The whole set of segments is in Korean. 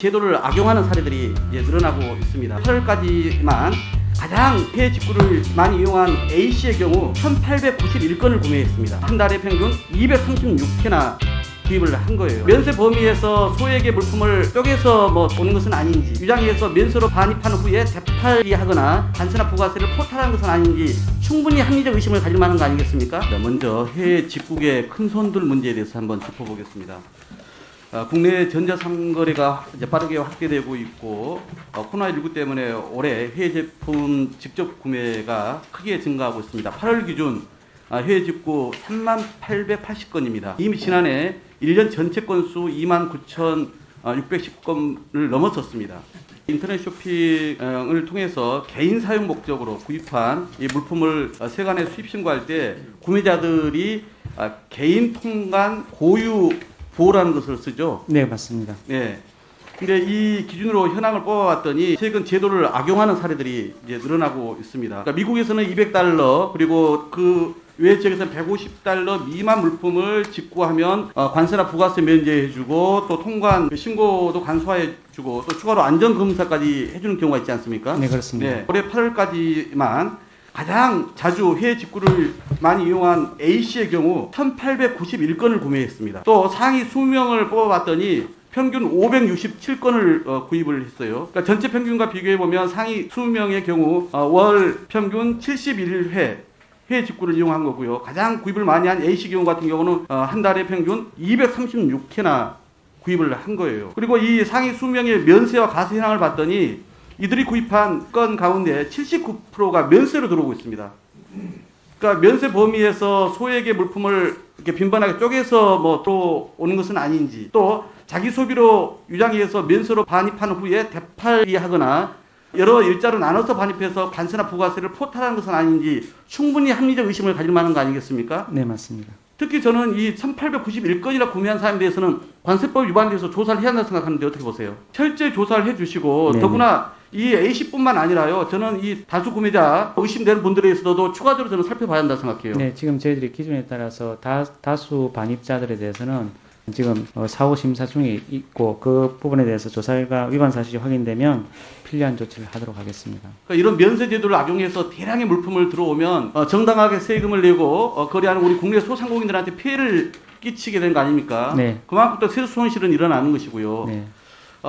제도를 악용하는 사례들이 이제 늘어나고 있습니다. 8월까지만 가장 해외 직구를 많이 이용한 A씨의 경우 1891건을 구매했습니다. 한 달에 평균 236회나 구입을 한 거예요. 면세 범위에서 소액의 물품을 쪼개서 오는 것은 아닌지, 유장해서 면세로 반입한 후에 되팔이하거나 관세나 부가세를 포탈하는 것은 아닌지 충분히 합리적 의심을 가질 만한 거 아니겠습니까? 먼저 해외 직국의 큰손들 문제에 대해서 한번 짚어보겠습니다. 국내 전자상거래가 이제 빠르게 확대되고 있고 코로나19 때문에 올해 해외 제품 직접 구매가 크게 증가하고 있습니다. 8월 기준 해외 직구 3880건입니다. 이미 지난해 1년 전체 건수 29,610건을 넘었었습니다. 인터넷 쇼핑을 통해서 개인 사용 목적으로 구입한 이 물품을 세관에 수입 신고할 때 구매자들이 개인 통관 고유 보호라는 것을 쓰죠. 네, 맞습니다. 네. 근데 이 기준으로 현황을 뽑아봤더니 최근 제도를 악용하는 사례들이 이제 늘어나고 있습니다. 그러니까 미국에서는 $200 그리고 그 외 지역에서는 $150 미만 물품을 직구하면 관세나 부가세 면제해주고 또 통관 신고도 간소화해주고 또 추가로 안전검사까지 해주는 경우가 있지 않습니까? 네, 그렇습니다. 네. 올해 8월까지만 가장 자주 해외 직구를 많이 이용한 A씨의 경우 1891건을 구매했습니다. 또 상위 20명을 뽑아봤더니 평균 567건을 구입을 했어요. 그러니까 전체 평균과 비교해보면 상위 20명의 경우 월 평균 71회 해외 직구를 이용한 거고요. 가장 구입을 많이 한 A씨 경우 같은 경우는 한 달에 평균 236회나 구입을 한 거예요. 그리고 이 상위 20명의 면세와 가세 현황을 봤더니 이들이 구입한 건 가운데 79%가 면세로 들어오고 있습니다. 그러니까 면세 범위에서 소액의 물품을 이렇게 빈번하게 쪼개서 들어오는 것은 아닌지, 또 자기 소비로 유장해서 면세로 반입한 후에 되팔이하거나 여러 일자로 나눠서 반입해서 관세나 부가세를 포탈하는 것은 아닌지 충분히 합리적 의심을 가질 만한 거 아니겠습니까? 네, 맞습니다. 특히 저는 이 1891건이나 구매한 사람에 대해서는 관세법 위반에 대해서 조사를 해야 한다고 생각하는데 어떻게 보세요? 철저히 조사를 해주시고 네네. 더구나 이 A씨뿐만 아니라요. 저는 이 다수 구매자 의심되는 분들에 있어서도 추가적으로 저는 살펴봐야 한다고 생각해요. 네, 지금 저희들이 기준에 따라서 다수 반입자들에 대해서는 지금 사후 심사 중에 있고 그 부분에 대해서 조사가 위반 사실이 확인되면 필요한 조치를 하도록 하겠습니다. 그러니까 이런 면세 제도를 악용해서 대량의 물품을 들어오면 정당하게 세금을 내고 거래하는 우리 국내 소상공인들한테 피해를 끼치게 되는 거 아닙니까? 네. 그만큼 또 세수 손실은 일어나는 것이고요. 네.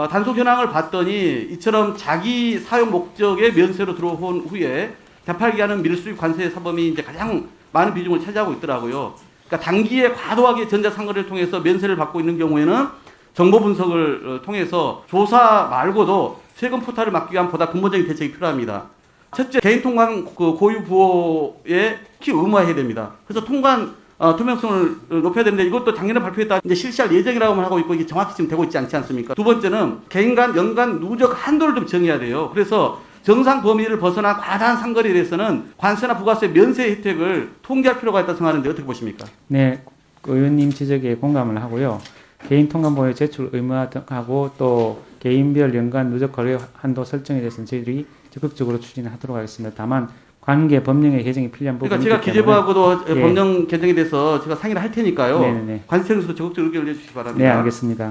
단속 현황을 봤더니 이처럼 자기 사용 목적의 면세로 들어온 후에 되팔기하는 밀수입 관세 사범이 이제 가장 많은 비중을 차지하고 있더라고요. 그러니까 단기에 과도하게 전자상거래를 통해서 면세를 받고 있는 경우에는 정보 분석을 통해서 조사 말고도 세금 포탈을 막기 위한 보다 근본적인 대책이 필요합니다. 첫째, 개인 통관 고유 부호에 특히 의무화해야 됩니다. 그래서 통관 투명성을 높여야 되는데 이것도 작년에 발표했다 이제 실시할 예정이라고만 하고 있고 이게 정확히 지금 되고 있지 않지 않습니까? 두 번째는 개인 간 연간 누적 한도를 좀 정해야 돼요. 그래서 정상 범위를 벗어나 과다한 상거래에 대해서는 관세나 부가세 면세 혜택을 통제할 필요가 있다고 생각하는데 어떻게 보십니까? 네, 의원님 지적에 공감을 하고요. 개인 통관보호 제출 의무화하고 또 개인별 연간 누적 거래 한도 설정에 대해서는 저희들이 적극적으로 추진하도록 하겠습니다. 다만 관계 법령의 개정이 필요한 부분이 그러니까 제가 기재부하고도 예. 법령 개정에 대해서 제가 상의를 할 테니까요. 네네네. 관세청에서 적극적으로 의견을 내주시기 바랍니다. 네, 알겠습니다.